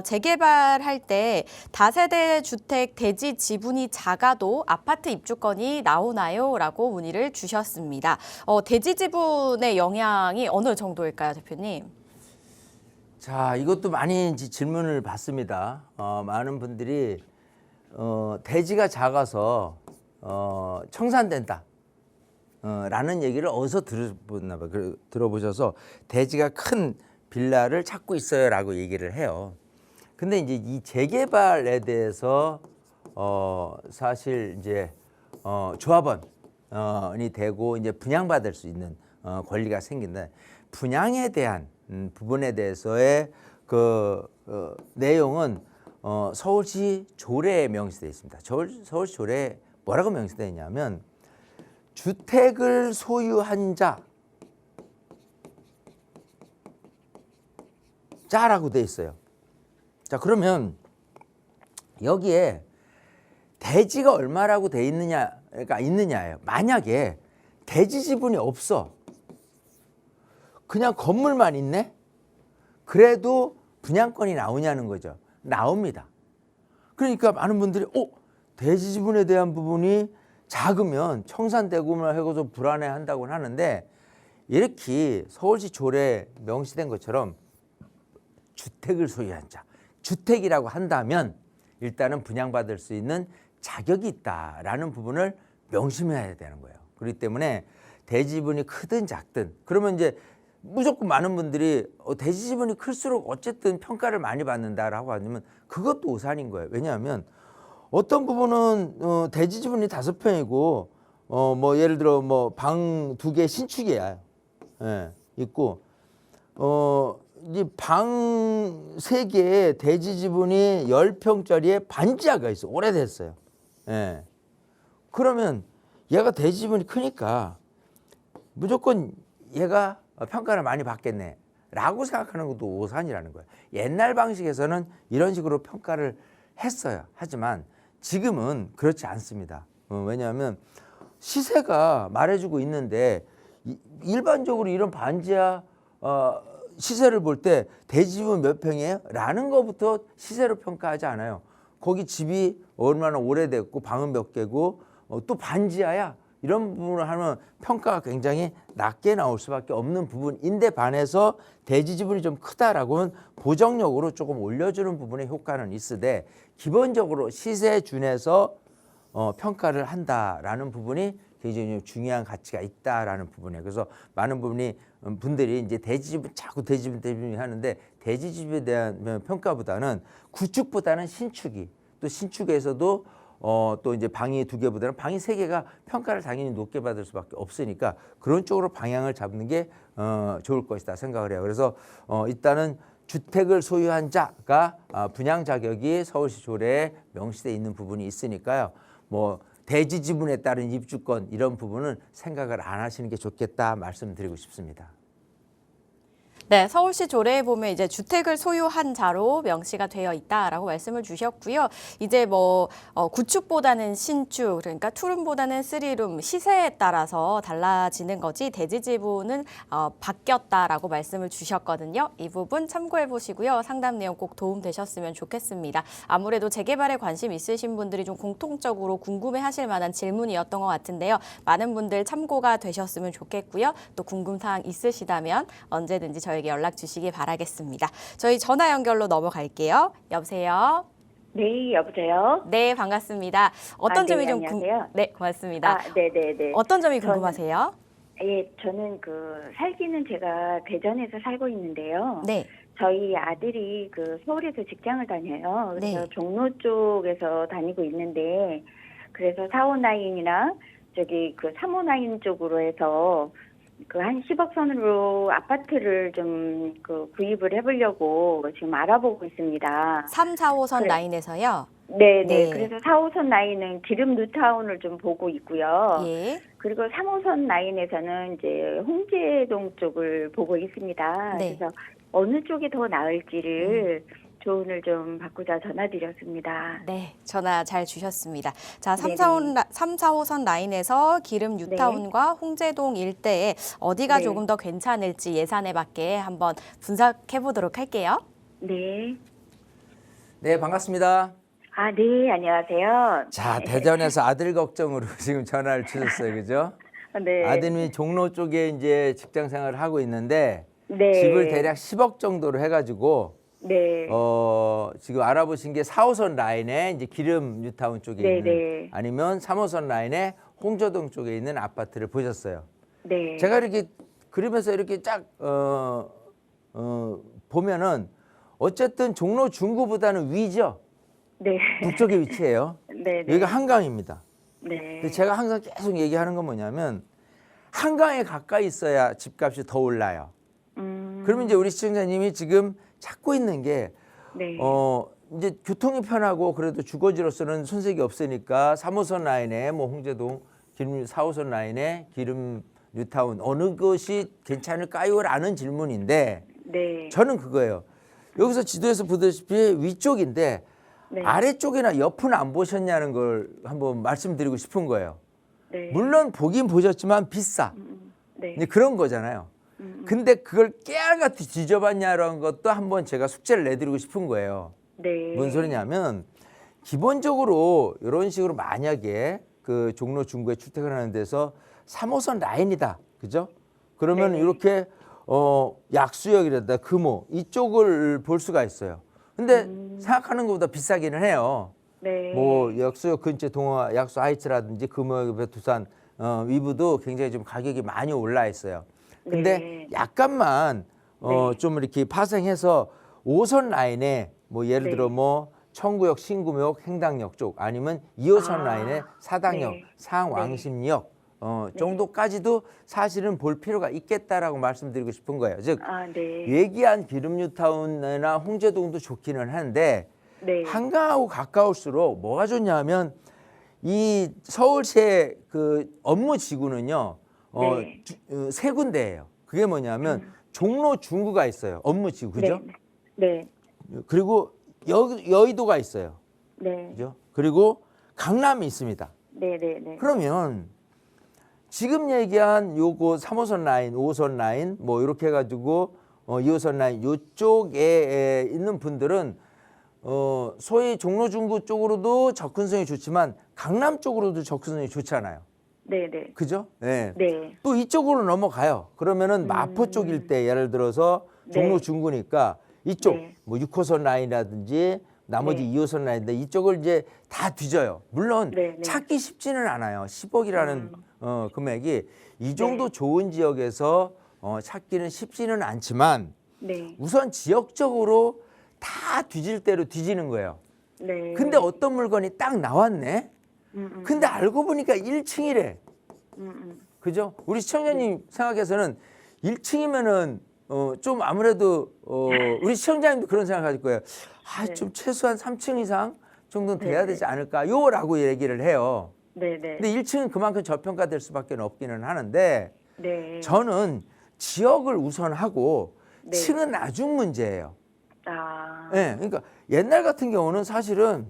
재개발할 때 다세대 주택 대지 지분이 작아도 아파트 입주권이 나오나요? 라고 문의를 주셨습니다. 대지 지분의 영향이 어느 정도일까요, 대표님? 자, 이것도 많이 질문을 받습니다. 많은 분들이 대지가 작아서 청산된다 라는 얘기를 어디서 들어보나 봐요. 들어보셔서 대지가 큰 빌라를 찾고 있어요 라고 얘기를 해요. 근데 이제 이 재개발에 대해서 사실 이제 조합원이 되고 이제 분양받을 수 있는 권리가 생긴다. 분양에 대한 부분에 대해서의 그 내용은 서울시 조례에 명시되어 있습니다. 서울시 조례에 뭐라고 명시되어 있냐면 주택을 소유한 자라고 되어 있어요. 자, 그러면 여기에 대지가 얼마라고 되어 있느냐가 있느냐예요. 만약에 대지 지분이 없어. 그냥 건물만 있네? 그래도 분양권이 나오냐는 거죠. 나옵니다. 그러니까 많은 분들이 대지 지분에 대한 부분이 작으면 청산되고만 해서 불안해한다고 하는데 이렇게 서울시 조례에 명시된 것처럼 주택을 소유한 자, 주택이라고 한다면 일단은 분양받을 수 있는 자격이 있다라는 부분을 명심해야 되는 거예요. 그렇기 때문에 대지 지분이 크든 작든 그러면 이제 무조건 많은 분들이 대지 지분이 클수록 어쨌든 평가를 많이 받는다라고 하면 그것도 오산인 거예요. 왜냐하면 어떤 부분은 대지 지분이 5평이고 뭐 예를 들어 뭐 방 2개 신축이야. 예, 있고 이 방 3개에 대지 지분이 10평짜리에 반지하가 있어. 오래됐어요. 예. 그러면 얘가 대지 지분이 크니까 무조건 얘가 평가를 많이 받겠네 라고 생각하는 것도 오산이라는 거예요. 옛날 방식에서는 이런 식으로 평가를 했어요. 하지만 지금은 그렇지 않습니다. 왜냐하면 시세가 말해주고 있는데 일반적으로 이런 반지하 시세를 볼 때 대지분 몇 평이에요? 라는 것부터 시세로 평가하지 않아요. 거기 집이 얼마나 오래됐고 방은 몇 개고 또 반지하야? 이런 부분을 하면 평가가 굉장히 낮게 나올 수밖에 없는 부분인데 반해서 대지 지분이 좀 크다라고 하면 보정력으로 조금 올려주는 부분에 효과는 있으되 기본적으로 시세 준해서 평가를 한다라는 부분이 굉장히 중요한 가치가 있다라는 부분이에요. 그래서 많은 분들이 이제 대지지분 자꾸 대지지분 하는데 대지지분에 대한 평가보다는 구축보다는 신축이 또 신축에서도 또 이제 방이 2개보다는 방이 3개가 평가를 당연히 높게 받을 수밖에 없으니까 그런 쪽으로 방향을 잡는 게 좋을 것이다 생각을 해요. 그래서 일단은 주택을 소유한 자가 분양 자격이 서울시 조례에 명시되어 있는 부분이 있으니까요. 뭐 대지 지분에 따른 입주권 이런 부분은 생각을 안 하시는 게 좋겠다 말씀드리고 싶습니다. 네, 서울시 조례에 보면 이제 주택을 소유한 자로 명시가 되어 있다라고 말씀을 주셨고요. 이제 뭐 구축보다는 신축, 그러니까 투룸보다는 쓰리룸 시세에 따라서 달라지는 거지 대지 지분은 바뀌었다라고 말씀을 주셨거든요. 이 부분 참고해 보시고요. 상담 내용 꼭 도움 되셨으면 좋겠습니다. 아무래도 재개발에 관심 있으신 분들이 좀 공통적으로 궁금해하실 만한 질문이었던 것 같은데요. 많은 분들 참고가 되셨으면 좋겠고요. 또 궁금사항 있으시다면 언제든지 저에게 연락 주시기 바라겠습니다. 저희 전화 연결로 넘어갈게요. 여보세요? 네, 여보세요? 네, 반갑습니다. 어떤 네, 점이 좀 안녕하세요. 네, 고맙습니다. 네네네. 어떤 점이 궁금하세요? 저는 살기는 제가 대전에서 살고 있는데요. 네. 저희 아들이 서울에서 직장을 다녀요. 그래서 네. 종로 쪽에서 다니고 있는데, 그래서 459이나 저기 359 쪽으로 해서 한 10억 선으로 아파트를 좀 구입을 해보려고 지금 알아보고 있습니다. 3, 4호선 그래. 라인에서요? 네네. 네. 그래서 4호선 라인은 기름 뉴타운을 좀 보고 있고요. 예. 그리고 3호선 라인에서는 이제 홍제동 쪽을 보고 있습니다. 네. 그래서 어느 쪽이 더 나을지를 조언을 좀 받고자 전화드렸습니다. 네, 전화 잘 주셨습니다. 자, 3, 네네. 4호선 라인에서 기름 뉴타운과 홍제동 일대에 어디가 네. 조금 더 괜찮을지 예산에 맞게 한번 분석해 보도록 할게요. 네. 네, 반갑습니다. 네, 안녕하세요. 자, 대전에서 아들 걱정으로 지금 전화를 주셨어요. 그죠? 네. 아드님이 종로 쪽에 이제 직장 생활을 하고 있는데 네. 집을 대략 10억 정도로 해가지고 네. 지금 알아보신 게 4호선 라인에 이제 기름 뉴타운 쪽에 네, 있는 네. 아니면 3호선 라인에 홍조동 쪽에 있는 아파트를 보셨어요. 네. 제가 이렇게 그리면서 이렇게 쫙 보면은 어쨌든 종로 중구보다는 위죠. 네. 북쪽에 위치해요. 네. 네. 여기가 한강입니다. 네. 근데 제가 항상 계속 얘기하는 건 뭐냐면 한강에 가까이 있어야 집값이 더 올라요. 그러면 이제 우리 시청자님이 지금 찾고 있는 게 네. 이제 교통이 편하고 그래도 주거지로서는 손색이 없으니까 3호선 라인에 뭐 홍제동, 4호선 라인에 기름 뉴타운 어느 것이 괜찮을까요?라는 질문인데 네. 저는 그거예요. 여기서 지도에서 보다시피 위쪽인데 네. 아래쪽이나 옆은 안 보셨냐는 걸 한번 말씀드리고 싶은 거예요. 네. 물론 보긴 보셨지만 비싸. 네. 이제 그런 거잖아요. 근데 그걸 깨알같이 뒤져봤냐라는 것도 한번 제가 숙제를 내드리고 싶은 거예요. 네. 뭔 소리냐면 기본적으로 이런 식으로 만약에 그 종로 중구에 주택을 하는 데서 3호선 라인이다. 그죠? 그러면 네. 이렇게 약수역이라든가 금호 이쪽을 볼 수가 있어요. 근데 생각하는 것보다 비싸기는 해요. 네. 뭐 약수역 근처 동화 약수 하이츠라든지 금호역 두산 위부도 굉장히 좀 가격이 많이 올라 있어요. 근데 네. 약간만 네. 좀 이렇게 파생해서 5선 라인에 뭐 예를 네. 들어 뭐 청구역, 신구역, 행당역 쪽 아니면 2호선 라인의 사당역, 네. 상왕십리역 정도까지도 사실은 볼 필요가 있겠다라고 말씀드리고 싶은 거예요. 즉 네. 얘기한 기름뉴타운이나 홍제동도 좋기는 한데 네. 한강하고 가까울수록 뭐가 좋냐면 이 서울시의 그 업무 지구는요 네. 세 군데예요. 그게 뭐냐면 종로 중구가 있어요. 업무 지구 그죠? 네. 그리고 여의도가 있어요. 네. 그죠? 그리고 강남이 있습니다. 네. 네. 그러면 지금 얘기한 요거 3호선 라인, 5호선 라인 뭐 이렇게 해가지고 2호선 라인 요쪽에 있는 분들은 소위 종로 중구 쪽으로도 접근성이 좋지만 강남 쪽으로도 접근성이 좋잖아요. 네. 그죠? 네. 네. 또 이쪽으로 넘어가요. 그러면은 마포 쪽일 때 예를 들어서 종로 네. 중구니까 이쪽 네. 뭐 6호선 라인이라든지 나머지 네. 2호선 라인인데 이쪽을 이제 다 뒤져요. 물론 네. 찾기 쉽지는 않아요. 10억이라는 금액이 이 정도 좋은 지역에서 찾기는 쉽지는 않지만 네. 우선 지역적으로 다 뒤질 대로 뒤지는 거예요. 네. 근데 어떤 물건이 딱 나왔네. 근데 알고 보니까 1층이래. 그죠? 우리 시청자님 생각해서는 1층이면은 좀 아무래도 우리 시청자님도 그런 생각하실 거예요. 네. 좀 최소한 3층 이상 정도는 돼야 되지 않을까요라고 얘기를 해요. 네. 근데 1층은 그만큼 저평가될 수밖에 없기는 하는데 네. 저는 지역을 우선하고 네. 층은 나중 문제예요. 아. 네, 그러니까 옛날 같은 경우는 사실은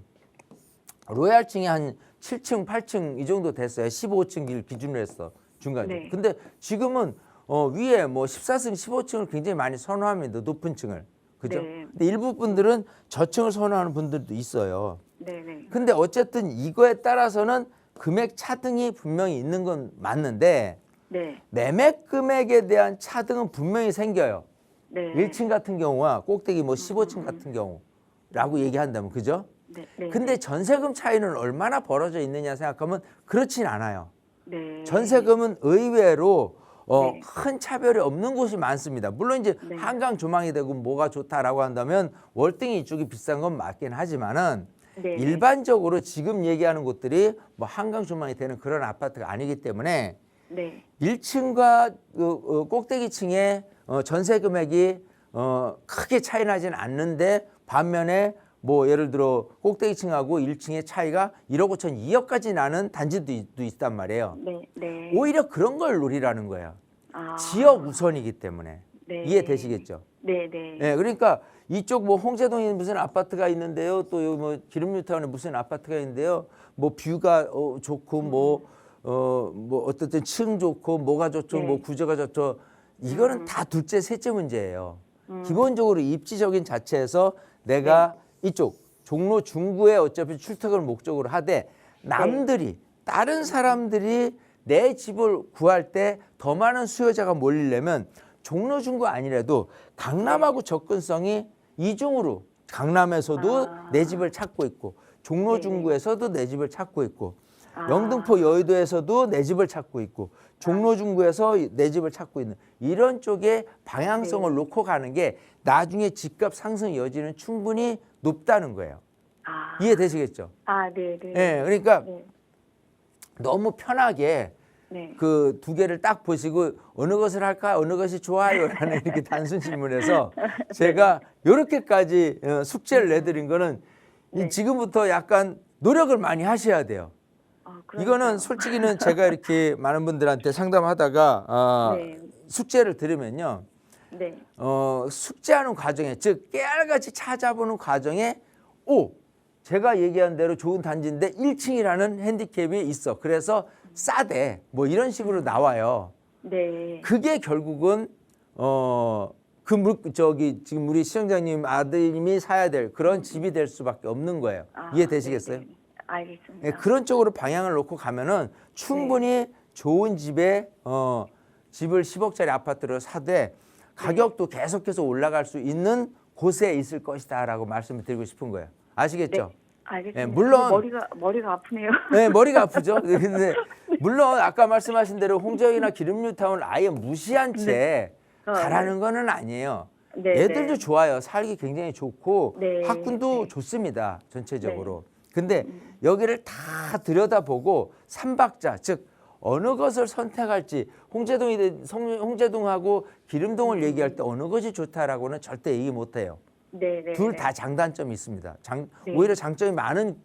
로얄층이 한 7층, 8층 이 정도 됐어요. 15층 기준으로 했어. 중간에. 네. 근데 지금은 위에 뭐 14층, 15층을 굉장히 많이 선호합니다. 높은 층을. 그죠? 네. 근데 일부 분들은 저층을 선호하는 분들도 있어요. 네. 근데 어쨌든 이거에 따라서는 금액 차등이 분명히 있는 건 맞는데 네. 매매 금액에 대한 차등은 분명히 생겨요. 네. 1층 같은 경우와 꼭대기 뭐 15층 같은 경우라고 얘기한다면 그죠? 네. 근데 전세금 차이는 얼마나 벌어져 있느냐 생각하면 그렇진 않아요. 네. 전세금은 의외로 네. 큰 차별이 없는 곳이 많습니다. 물론 이제 네. 한강 조망이 되고 뭐가 좋다라고 한다면 월등히 이쪽이 비싼 건 맞긴 하지만은 네. 일반적으로 지금 얘기하는 곳들이 뭐 한강 조망이 되는 그런 아파트가 아니기 때문에 네. 1층과 꼭대기층의 전세 금액이 크게 차이 나지는 않는데 반면에 뭐 예를 들어 꼭대기층하고 1층의 차이가 1억 5천 2억까지 나는 단지도 있단 말이에요. 네. 오히려 그런 걸 노리라는 거예요. 아. 지역 우선이기 때문에. 네. 이해되시겠죠? 네. 네, 그러니까 이쪽 뭐 홍제동에 무슨 아파트가 있는데요. 또 뭐 기름뉴타운에 무슨 아파트가 있는데요. 뭐 뷰가 좋고 뭐 어쨌든 층 좋고 뭐가 좋죠. 네. 뭐 구조가 좋죠. 이거는 다 둘째 셋째 문제예요. 기본적으로 입지적인 자체에서 내가 이쪽 종로 중구에 어차피 출퇴근을 목적으로 하되 남들이 다른 사람들이 내 집을 구할 때 더 많은 수요자가 몰리려면 종로 중구 아니라도 강남하고 접근성이 이중으로 강남에서도 내 집을 찾고 있고 종로 중구에서도 내 집을 찾고 있고 영등포 여의도에서도 내 집을 찾고 있고 종로 중구에서 내 집을 찾고 있는 이런 쪽에 방향성을 놓고 가는 게 나중에 집값 상승 여지는 충분히 높다는 거예요. 아. 이해되시겠죠? 네. 네, 그러니까 네. 너무 편하게 네. 그 두 개를 딱 보시고 어느 것을 할까 어느 것이 좋아요라는 이렇게 단순 질문에서 제가 이렇게까지 숙제를 내드린 거는 지금부터 약간 노력을 많이 하셔야 돼요. 이거는 솔직히는 제가 이렇게 많은 분들한테 상담하다가 네. 숙제를 들으면요. 네. 숙제하는 과정에 즉 깨알같이 찾아보는 과정에 제가 얘기한 대로 좋은 단지인데 1층이라는 핸디캡이 있어. 그래서 싸대. 뭐 이런 식으로 나와요. 네. 그게 결국은 지금 우리 시청자님 아드님이 사야 될 그런 집이 될 수밖에 없는 거예요. 이해되시겠어요? 네네. 알겠습니다. 네, 그런 쪽으로 방향을 놓고 가면은 충분히 좋은 집에 집을 10억짜리 아파트를 사되 가격도 계속해서 올라갈 수 있는 곳에 있을 것이다라고 말씀을 드리고 싶은 거예요. 아시겠죠? 알겠습니다. 네, 물론 머리가 아프네요. 네, 머리가 아프죠. 근데 물론 아까 말씀하신 대로 홍제역이나 기름뉴타운을 아예 무시한 채 가라는 거는 아니에요. 네, 애들도 네. 좋아요. 살기 굉장히 좋고 네, 학군도 네. 좋습니다. 전체적으로. 근데 여기를 다 들여다보고 삼박자 즉 어느 것을 선택할지 홍제동하고 기름동을 얘기할 때 어느 것이 좋다라고는 절대 얘기 못해요. 네, 네. 둘 네. 다 장단점이 있습니다. 네. 오히려 장점이 많은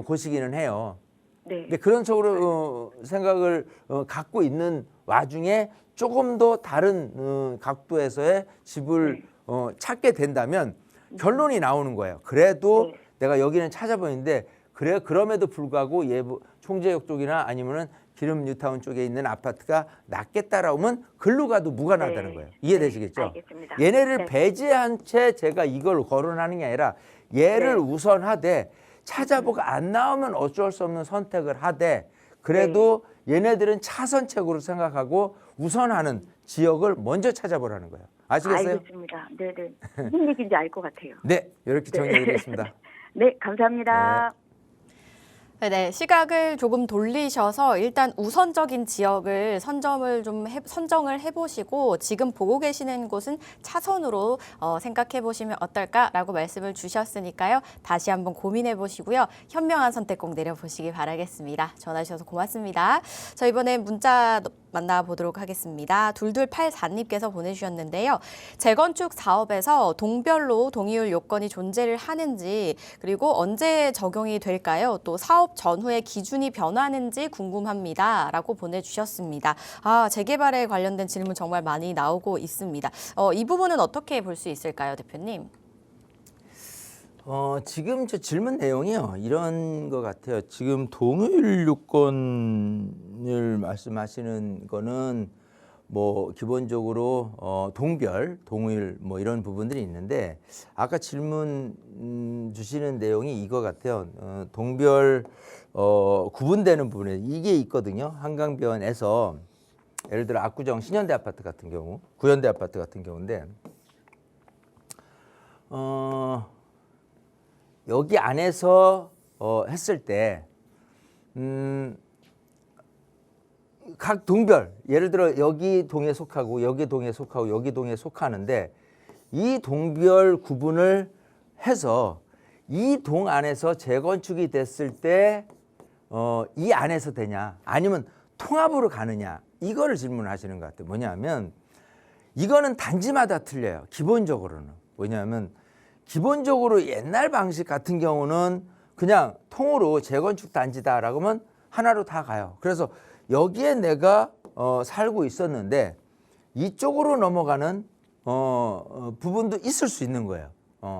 곳이기는 해요. 네. 근데 그런 쪽으로 생각을 갖고 있는 와중에 조금 더 다른 각도에서의 집을 찾게 된다면 결론이 나오는 거예요. 그래도 네. 내가 여기는 찾아보는데 그래 그럼에도 불구하고 총재역 쪽이나 아니면은 기름 뉴타운 쪽에 있는 아파트가 낫겠다라고 하면 글로 가도 무관하다는 네. 거예요. 이해되시겠죠? 네, 알겠습니다. 얘네를 네. 배제한 채 제가 이걸 거론하는 게 아니라 얘를 네. 우선하되 찾아보고 안 나오면 어쩔 수 없는 선택을 하되 그래도 얘네들은 차선책으로 생각하고 우선하는 지역을 먼저 찾아보라는 거예요. 아시겠어요? 알겠습니다. 네, 네. 무슨 얘기인지 알 것 같아요. 네, 이렇게 정리해드리겠습니다. 네, 감사합니다. 네, 시각을 조금 돌리셔서 일단 우선적인 지역을 선정을 해보시고 지금 보고 계시는 곳은 차선으로 생각해 보시면 어떨까라고 말씀을 주셨으니까요. 다시 한번 고민해 보시고요. 현명한 선택 꼭 내려보시기 바라겠습니다. 전화 주셔서 고맙습니다. 저 이번엔 문자 만나보도록 하겠습니다. 2284님께서 보내주셨는데요. 재건축 사업에서 동별로 동의율 요건이 존재를 하는지 그리고 언제 적용이 될까요? 또 사업 전후에 기준이 변하는지 궁금합니다. 라고 보내주셨습니다. 재개발에 관련된 질문 정말 많이 나오고 있습니다. 이 부분은 어떻게 볼 수 있을까요, 대표님? 지금 저 질문 내용이요. 이런 것 같아요. 지금 동의율 요건을 말씀하시는 거는 뭐 기본적으로 동별, 동의율 뭐 이런 부분들이 있는데 아까 질문 주시는 내용이 이거 같아요. 동별 구분되는 부분에 이게 있거든요. 한강변에서 예를 들어 압구정 신현대 아파트 같은 경우, 구현대 아파트 같은 경우인데 여기 안에서 했을 때 각 동별 예를 들어 여기 동에 속하고 여기 동에 속하고 여기 동에 속하는데 이 동별 구분을 해서 이 동 안에서 재건축이 됐을 때 이 안에서 되냐 아니면 통합으로 가느냐 이거를 질문하시는 것 같아요. 뭐냐면 이거는 단지마다 틀려요. 기본적으로는 뭐냐면 기본적으로 옛날 방식 같은 경우는 그냥 통으로 재건축 단지다라고 하면 하나로 다 가요. 그래서 여기에 내가 살고 있었는데 이쪽으로 넘어가는 부분도 있을 수 있는 거예요.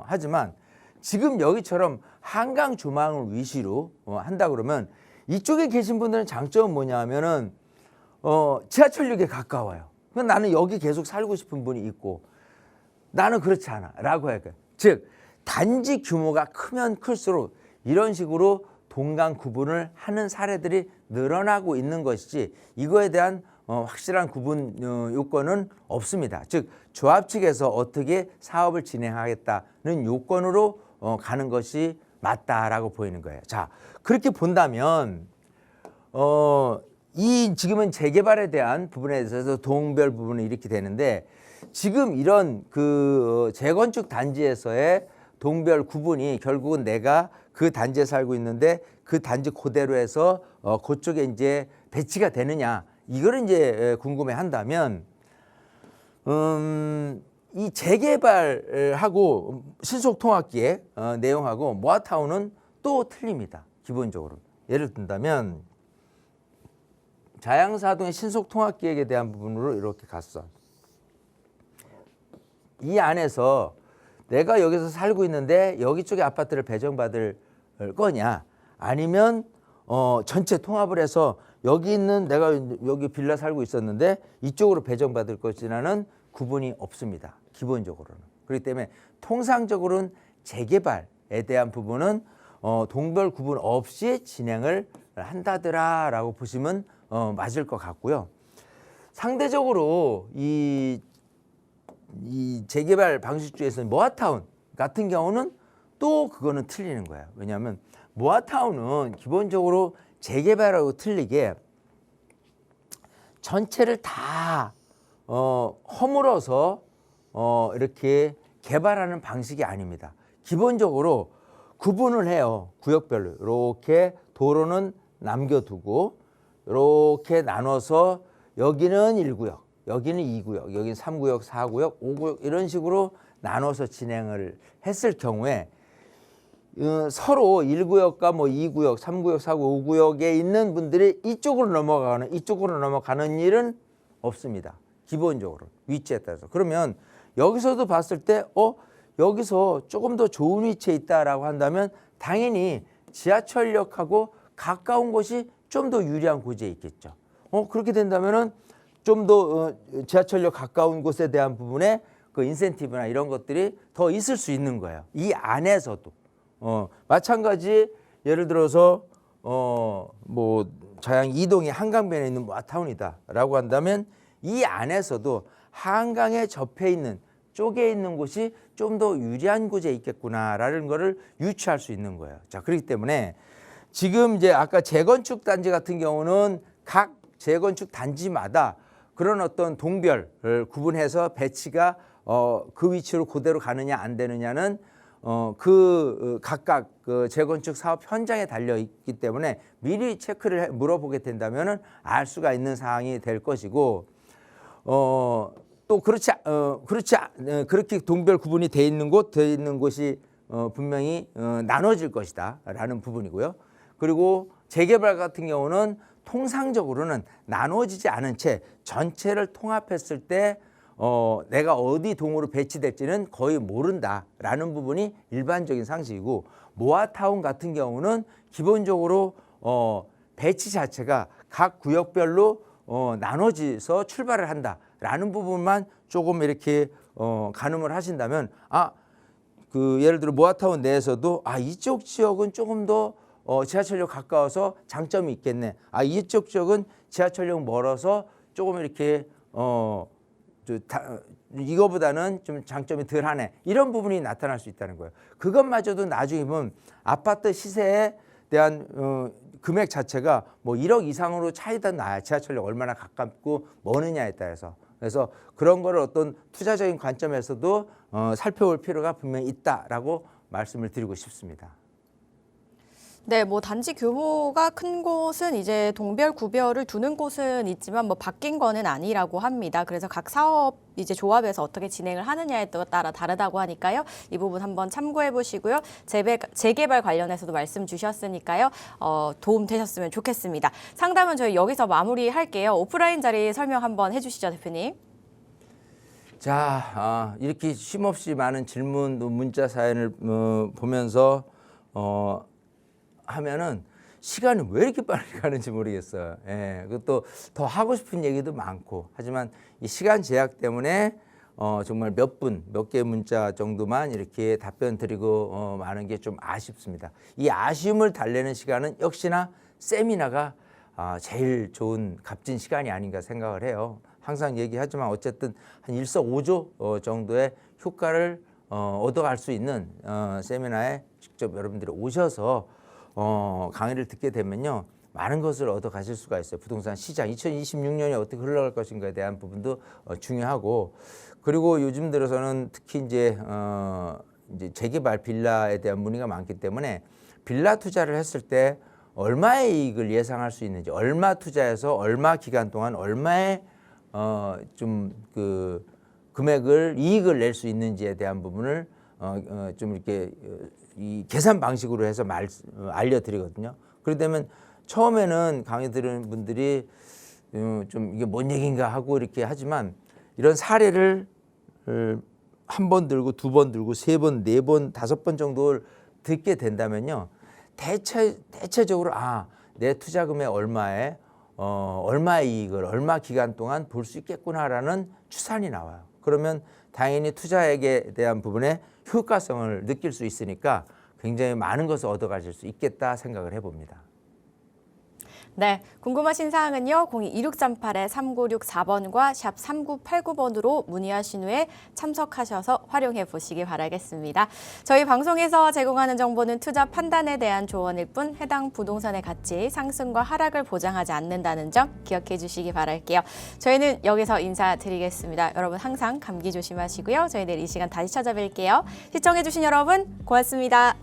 하지만 지금 여기처럼 한강 조망을 위시로 한다 그러면 이쪽에 계신 분들은 장점은 뭐냐 하면은 지하철역에 가까워요. 나는 여기 계속 살고 싶은 분이 있고 나는 그렇지 않아 라고 할까요? 즉 단지 규모가 크면 클수록 이런 식으로 동강 구분을 하는 사례들이 늘어나고 있는 것이지 이거에 대한 확실한 구분 요건은 없습니다. 즉 조합 측에서 어떻게 사업을 진행하겠다는 요건으로 가는 것이 맞다라고 보이는 거예요. 자 그렇게 본다면 이 지금은 재개발에 대한 부분에 있어서 동별 부분은 이렇게 되는데 지금 이런 그 재건축 단지에서의 동별 구분이 결국은 내가 그 단지에 살고 있는데 그 단지 그대로 해서 그쪽에 이제 배치가 되느냐 이거를 이제 궁금해 한다면 이 재개발하고 신속통합기획 내용하고 모아타운은 또 틀립니다. 기본적으로 예를 든다면 자양사동의 신속통합기획에 대한 부분으로 이렇게 갔어. 이 안에서 내가 여기서 살고 있는데 여기 쪽에 아파트를 배정받을 거냐 아니면 전체 통합을 해서 여기 있는 내가 여기 빌라 살고 있었는데 이쪽으로 배정받을 것이라는 구분이 없습니다. 기본적으로는. 그렇기 때문에 통상적으로는 재개발에 대한 부분은 동별 구분 없이 진행을 한다더라라고 보시면 맞을 것 같고요. 상대적으로 이 재개발 방식 중에서는 모아타운 같은 경우는 또 그거는 틀리는 거예요. 왜냐하면 모아타운은 기본적으로 재개발하고 틀리게 전체를 다 허물어서 이렇게 개발하는 방식이 아닙니다. 기본적으로 구분을 해요. 구역별로. 이렇게 도로는 남겨두고 이렇게 나눠서 여기는 1구역, 여기는 2구역, 여기는 3구역, 4구역, 5구역 이런 식으로 나눠서 진행을 했을 경우에 서로 1구역과 뭐 2구역, 3구역, 4구역, 5구역에 있는 분들이 이쪽으로 넘어가는 일은 없습니다. 기본적으로 위치에 따라서. 그러면 여기서도 봤을 때 여기서 조금 더 좋은 위치에 있다라고 한다면 당연히 지하철역하고 가까운 곳이 좀 더 유리한 고지에 있겠죠. 그렇게 된다면은 좀 더 지하철역 가까운 곳에 대한 부분에 그 인센티브나 이런 것들이 더 있을 수 있는 거예요. 이 안에서도. 마찬가지 예를 들어서 뭐 자양 이동이 한강변에 있는 모아타운이다라고 한다면 이 안에서도 한강에 접해 있는 쪽에 있는 곳이 좀 더 유리한 곳에 있겠구나라는 거를 유추할 수 있는 거예요. 자, 그렇기 때문에 지금 이제 아까 재건축 단지 같은 경우는 각 재건축 단지마다 그런 어떤 동별을 구분해서 배치가 그 위치로 그대로 가느냐 안 되느냐는 각각 그 재건축 사업 현장에 달려 있기 때문에 미리 체크를 물어보게 된다면은 알 수가 있는 사항이 될 것이고 또 그렇게 동별 구분이 돼 있는 곳이 분명히 나눠질 것이다라는 부분이고요. 그리고 재개발 같은 경우는 통상적으로는 나눠지지 않은 채 전체를 통합했을 때 내가 어디 동으로 배치될지는 거의 모른다라는 부분이 일반적인 상식이고, 모아타운 같은 경우는 기본적으로 배치 자체가 각 구역별로 나눠져서 출발을 한다라는 부분만 조금 이렇게 가늠을 하신다면 예를 들어 모아타운 내에서도 이쪽 지역은 조금 더 지하철역 가까워서 장점이 있겠네. 이쪽 지역은 지하철역 멀어서 조금 이렇게 이거보다는 좀 장점이 덜하네. 이런 부분이 나타날 수 있다는 거예요. 그것마저도 나중에 보면 아파트 시세에 대한 금액 자체가 뭐 1억 이상으로 차이가 나야 지하철역 얼마나 가깝고 머느냐에 따라서. 그래서 그런 거를 어떤 투자적인 관점에서도 살펴볼 필요가 분명히 있다라고 말씀을 드리고 싶습니다. 네, 뭐 단지 규모가 큰 곳은 이제 동별 구별을 두는 곳은 있지만 뭐 바뀐 거는 아니라고 합니다. 그래서 각 사업 이제 조합에서 어떻게 진행을 하느냐에 따라 다르다고 하니까요. 이 부분 한번 참고해 보시고요. 재개발 관련해서도 말씀 주셨으니까요. 도움 되셨으면 좋겠습니다. 상담은 저희 여기서 마무리할게요. 오프라인 자리 설명 한번 해주시죠, 대표님. 자, 이렇게 쉼없이 많은 질문, 문자 사연을 보면서 하면은 시간이 왜 이렇게 빨리 가는지 모르겠어요. 그것도 더 하고 싶은 얘기도 많고, 하지만 이 시간 제약 때문에 정말 몇 개 문자 정도만 이렇게 답변 드리고 마는 게 좀 아쉽습니다. 이 아쉬움을 달래는 시간은 역시나 세미나가 제일 좋은 값진 시간이 아닌가 생각을 해요. 항상 얘기하지만 어쨌든 한 일석오조 정도의 효과를 얻어갈 수 있는 세미나에 직접 여러분들이 오셔서 강의를 듣게 되면요, 많은 것을 얻어 가실 수가 있어요. 부동산 시장 2026년이 어떻게 흘러갈 것인가에 대한 부분도 중요하고, 그리고 요즘 들어서는 특히 이제 재개발 빌라에 대한 문의가 많기 때문에 빌라 투자를 했을 때 얼마의 이익을 예상할 수 있는지, 얼마 투자해서 얼마 기간 동안 얼마의 금액을 이익을 낼 수 있는지에 대한 부분을 좀 이렇게 이 계산 방식으로 해서 알려드리거든요. 그러면 처음에는 강의 들은 분들이 좀 이게 뭔 얘기인가 하고 이렇게 하지만, 이런 사례를 한 번 들고 두 번 들고 세 번, 네 번, 다섯 번 정도를 듣게 된다면요, 대체적으로 내 투자금의 얼마의 이익을 얼마 기간 동안 볼 수 있겠구나라는 추산이 나와요. 그러면 당연히 투자액에 대한 부분에 효과성을 느낄 수 있으니까 굉장히 많은 것을 얻어가실 수 있겠다 생각을 해봅니다. 네, 궁금하신 사항은요. 02-2638-3964번과 샵 3989번으로 문의하신 후에 참석하셔서 활용해 보시기 바라겠습니다. 저희 방송에서 제공하는 정보는 투자 판단에 대한 조언일 뿐 해당 부동산의 가치 상승과 하락을 보장하지 않는다는 점 기억해 주시기 바랄게요. 저희는 여기서 인사드리겠습니다. 여러분 항상 감기 조심하시고요. 저희 내일 이 시간 다시 찾아뵐게요. 시청해 주신 여러분 고맙습니다.